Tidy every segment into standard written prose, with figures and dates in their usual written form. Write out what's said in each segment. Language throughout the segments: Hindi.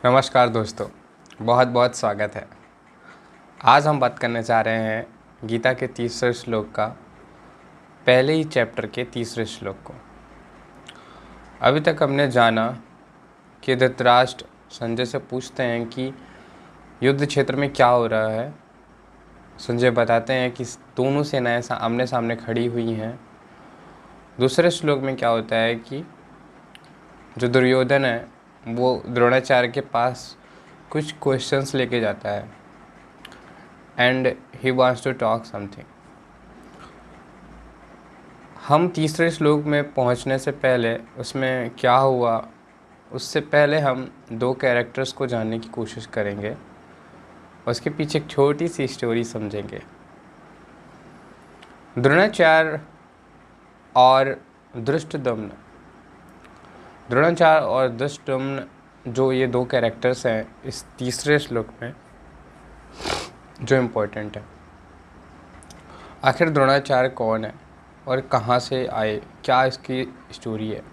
नमस्कार दोस्तों, बहुत बहुत स्वागत है। आज हम बात करने जा रहे हैं गीता के तीसरे श्लोक का, पहले ही चैप्टर के तीसरे श्लोक को। अभी तक हमने जाना कि धृतराष्ट्र संजय से पूछते हैं कि युद्ध क्षेत्र में क्या हो रहा है। संजय बताते हैं कि दोनों सेनाएं आमने सामने खड़ी हुई हैं। दूसरे श्लोक में क्या होता है कि जो दुर्योधन है वो द्रोणाचार्य के पास कुछ क्वेश्चंस लेके जाता है and he wants to talk something. हम तीसरे श्लोक में पहुंचने से पहले उसमें क्या हुआ, उससे पहले हम दो कैरेक्टर्स को जानने की कोशिश करेंगे। उसके पीछे एक छोटी सी स्टोरी समझेंगे। द्रोणाचार्य और धृष्टद्युम्न, द्रोणाचार्य और धृष्टद्युम्न जो ये दो कैरेक्टर्स हैं इस तीसरे श्लोक में जो इम्पोर्टेंट है। आखिर द्रोणाचार्य कौन है और कहाँ से आए, क्या इसकी स्टोरी है।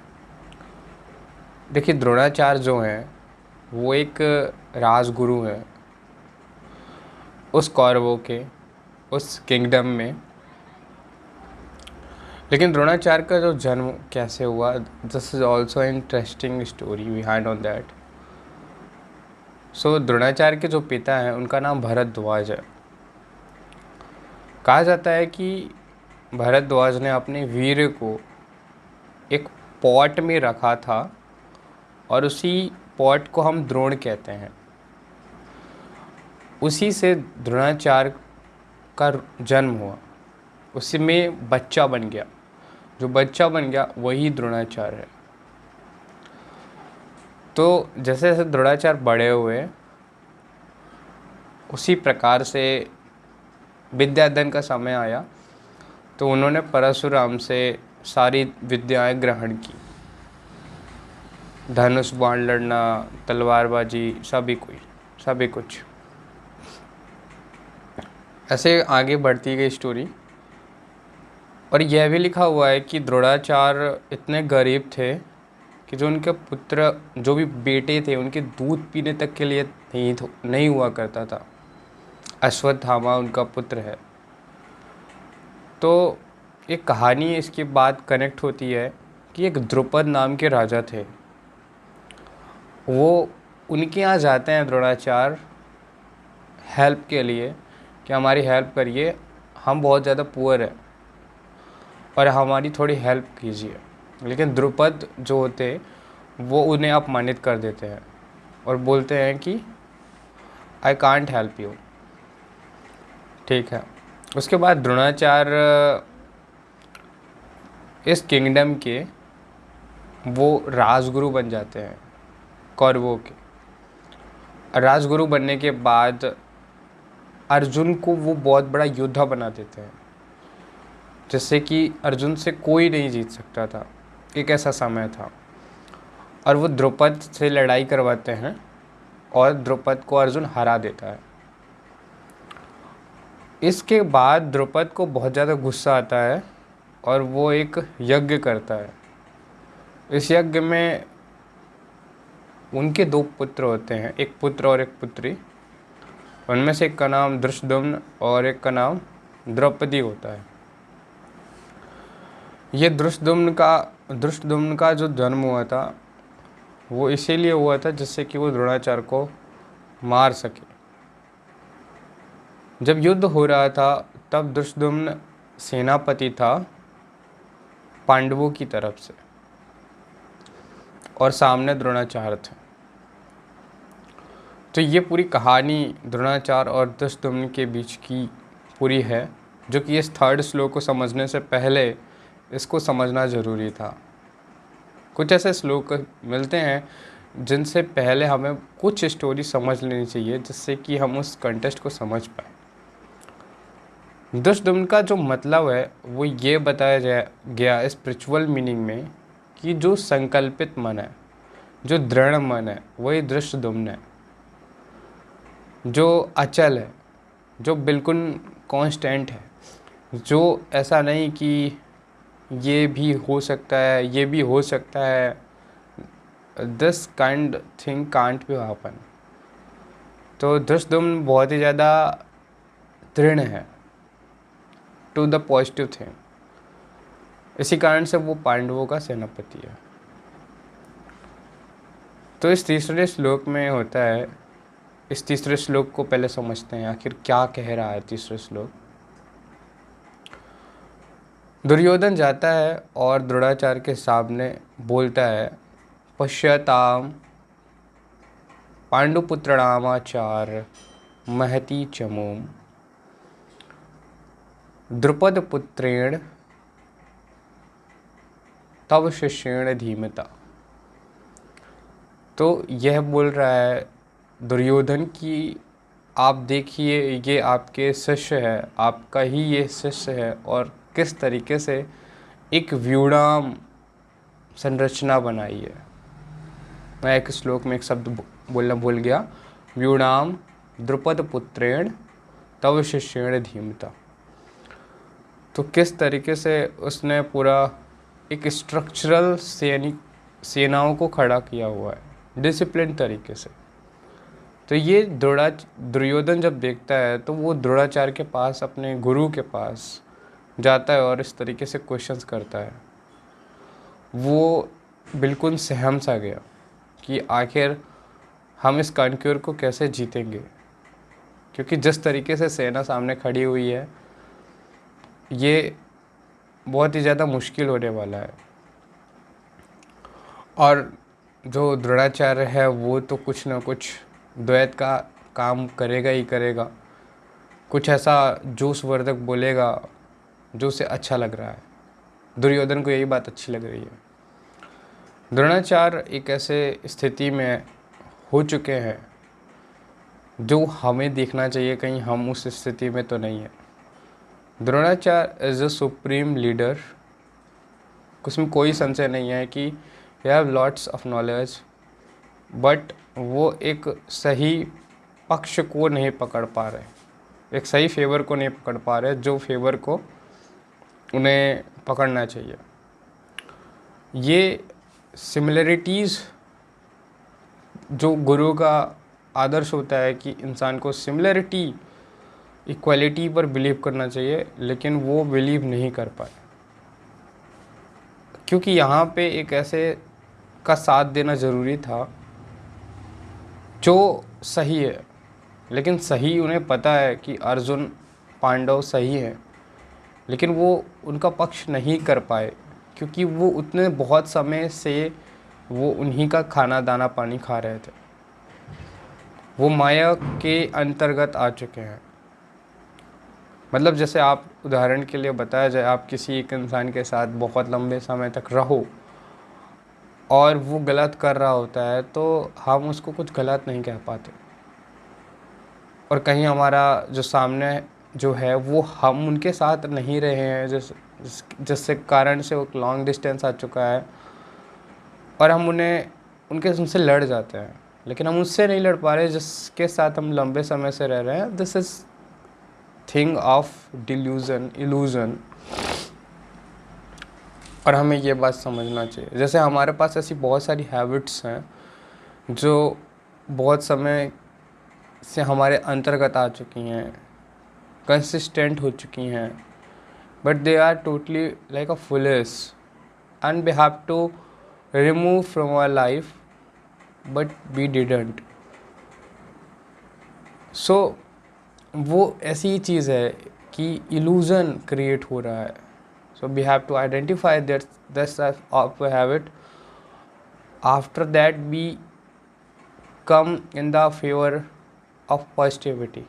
देखिए, द्रोणाचार्य जो हैं वो एक राजगुरु हैं उस कौरवों के उस किंगडम में। लेकिन द्रोणाचार्य का जो जन्म कैसे हुआ, this is also interesting story behind on that. So Dronacharya के जो पिता हैं उनका नाम भरद्वाज है। कहा जाता है कि भरद्वाज ने अपने वीर को एक पॉट में रखा था और उसी पॉट को हम द्रोण कहते हैं। उसी से द्रोणाचार्य का जन्म हुआ, उसी में बच्चा बन गया। जो बच्चा बन गया वही द्रोणाचार्य है। तो जैसे जैसे द्रोणाचार्य बड़े हुए उसी प्रकार से विद्यादान का समय आया तो उन्होंने परशुराम से सारी विद्याएं ग्रहण की। धनुष बाण लड़ना, तलवारबाजी, सभी कुछ ऐसे आगे बढ़ती गई स्टोरी। और यह भी लिखा हुआ है कि द्रोणाचार्य इतने गरीब थे कि जो उनके पुत्र, जो भी बेटे थे, उनके दूध पीने तक के लिए नहीं हुआ करता था। अश्वत्थामा उनका पुत्र है। तो एक कहानी इसके बाद कनेक्ट होती है कि एक द्रुपद नाम के राजा थे। वो उनके यहाँ जाते हैं द्रोणाचार्य हेल्प के लिए कि हमारी हेल्प करिए, हम बहुत ज़्यादा पुअर है और हमारी थोड़ी हेल्प कीजिए। लेकिन द्रुपद जो होते वो उन्हें अपमानित कर देते हैं और बोलते हैं कि आई कांट हेल्प यू। ठीक है। उसके बाद द्रोणाचार्य इस किंगडम के वो राजगुरु बन जाते हैं कौरवों के। राजगुरु बनने के बाद अर्जुन को वो बहुत बड़ा योद्धा बना देते हैं, जिससे कि अर्जुन से कोई नहीं जीत सकता था। एक ऐसा समय था और वो द्रुपद से लड़ाई करवाते हैं और द्रुपद को अर्जुन हरा देता है। इसके बाद द्रुपद को बहुत ज़्यादा गुस्सा आता है और वो एक यज्ञ करता है। इस यज्ञ में उनके दो पुत्र होते हैं, एक पुत्र और एक पुत्री। उनमें से एक का नाम धृष्टद्युम्न और एक का नाम द्रौपदी होता है। ये धृष्टद्युम्न का जो जन्म हुआ था वो इसीलिए हुआ था जिससे कि वो द्रोणाचार्य को मार सके। जब युद्ध हो रहा था तब धृष्टद्युम्न सेनापति था पांडवों की तरफ से और सामने द्रोणाचार्य थे। तो ये पूरी कहानी द्रोणाचार्य और धृष्टद्युम्न के बीच की पूरी है, जो कि इस थर्ड श्लोक को समझने से पहले इसको समझना ज़रूरी था। कुछ ऐसे श्लोक मिलते हैं जिनसे पहले हमें कुछ स्टोरी समझ लेनी चाहिए जिससे कि हम उस कंटेक्स्ट को समझ पाए। धृष्टद्युम्न का जो मतलब है वो ये बताया गया स्पिरिचुअल मीनिंग में कि जो संकल्पित मन है, जो दृढ़ मन है, वही धृष्टद्युम्न है। जो अचल है, जो बिल्कुल कांस्टेंट है, जो ऐसा नहीं कि ये भी हो सकता है, ये भी हो सकता है, this kind thing can't be happen. तो धृष्टद्युम्न बहुत ही ज़्यादा दृढ़ है टू द पॉजिटिव थिंग, इसी कारण से वो पांडवों का सेनापति है। तो इस तीसरे श्लोक में होता है, इस तीसरे श्लोक को पहले समझते हैं आखिर क्या कह रहा है तीसरे श्लोक। दुर्योधन जाता है और द्रोणाचार्य के सामने बोलता है, पश्यताम पांडुपुत्रणामाचार्य महती चमूम द्रुपद पुत्रेण तव शिष्येण धीमता। तो यह बोल रहा है दुर्योधन की, आप देखिए ये आपके शिष्य है, आपका ही ये शिष्य है, और किस तरीके से एक व्यूढ़ाम संरचना बनाई है। मैं एक श्लोक में एक शब्द बोलना भूल गया, व्यूढ़ाम द्रुपद पुत्रेण तव शिष्येण धीमता। तो किस तरीके से उसने पूरा एक स्ट्रक्चरल सेनाओं को खड़ा किया हुआ है डिसिप्लिन तरीके से। तो ये दुर्योधन जब देखता है तो वो द्रोणाचार्य के पास, अपने गुरु के पास जाता है और इस तरीके से क्वेश्चंस करता है। वो बिल्कुल सहम सा गया कि आखिर हम इस कॉन्क्योर को कैसे जीतेंगे, क्योंकि जिस तरीके से सेना सामने खड़ी हुई है ये बहुत ही ज़्यादा मुश्किल होने वाला है। और जो द्रोणाचार्य है वो तो कुछ ना कुछ द्वैत का काम करेगा ही करेगा, कुछ ऐसा जोशवर्धक बोलेगा जो उसे अच्छा लग रहा है। दुर्योधन को यही बात अच्छी लग रही है। द्रोणाचार्य एक ऐसे स्थिति में हो चुके हैं जो हमें देखना चाहिए कहीं हम उस स्थिति में तो नहीं है। Dronacharya is a supreme leader, उसमें कोई संशय नहीं है कि they have lots of knowledge, but वो एक सही पक्ष को नहीं पकड़ पा रहे, एक सही फेवर को नहीं पकड़ पा रहे जो फेवर को उन्हें पकड़ना चाहिए। ये सिमिलरिटीज़, जो गुरु का आदर्श होता है कि इंसान को सिमिलरिटी इक्वालिटी पर बिलीव करना चाहिए, लेकिन वो बिलीव नहीं कर पाए, क्योंकि यहाँ पे एक ऐसे का साथ देना ज़रूरी था जो सही है। लेकिन सही उन्हें पता है कि अर्जुन पांडव सही है, लेकिन वो उनका पक्ष नहीं कर पाए क्योंकि वो उतने बहुत समय से वो उन्हीं का खाना दाना पानी खा रहे थे, वो माया के अंतर्गत आ चुके हैं। मतलब जैसे आप उदाहरण के लिए बताया जाए, आप किसी एक इंसान के साथ बहुत लंबे समय तक रहो और वो गलत कर रहा होता है तो हम उसको कुछ गलत नहीं कह पाते, और कहीं हमारा जो सामने जो है वो हम उनके साथ नहीं रहे हैं, जिससे कारण से वो लॉन्ग डिस्टेंस आ चुका है और हम उनसे लड़ जाते हैं, लेकिन हम उससे नहीं लड़ पा रहे जिसके साथ हम लंबे समय से रह रहे हैं। This is thing of illusion. और हमें ये बात समझना चाहिए। जैसे हमारे पास ऐसी बहुत सारी हैबिट्स हैं जो बहुत समय से हमारे अंतर्गत आ चुकी हैं, कंसिस्टेंट हो चुकी हैं, but they are totally like a foolish and we have to remove from our life, but we didn't. So वो ऐसी ही चीज़ है कि इल्यूज़न क्रिएट हो रहा है। So we have to identify this of habit, after that we come in the favour of positivity.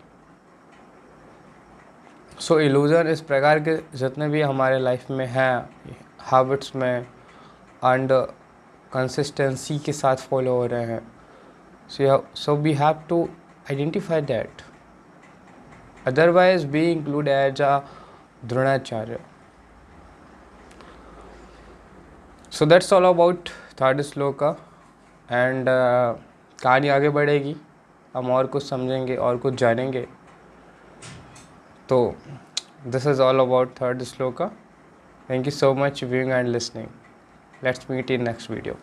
So illusion इस प्रकार के जितने भी हमारे लाइफ में हैं, हैबिट्स में एंड कंसिस्टेंसी के साथ फॉलो हो रहे हैं, so we have to identify that, otherwise we include as a Dronacharya. So that's all about third shloka and कहानी आगे बढ़ेगी, हम और कुछ समझेंगे और कुछ जानेंगे। तो this is all about third shloka. Thank you so much viewing and listening. Let's meet in next video.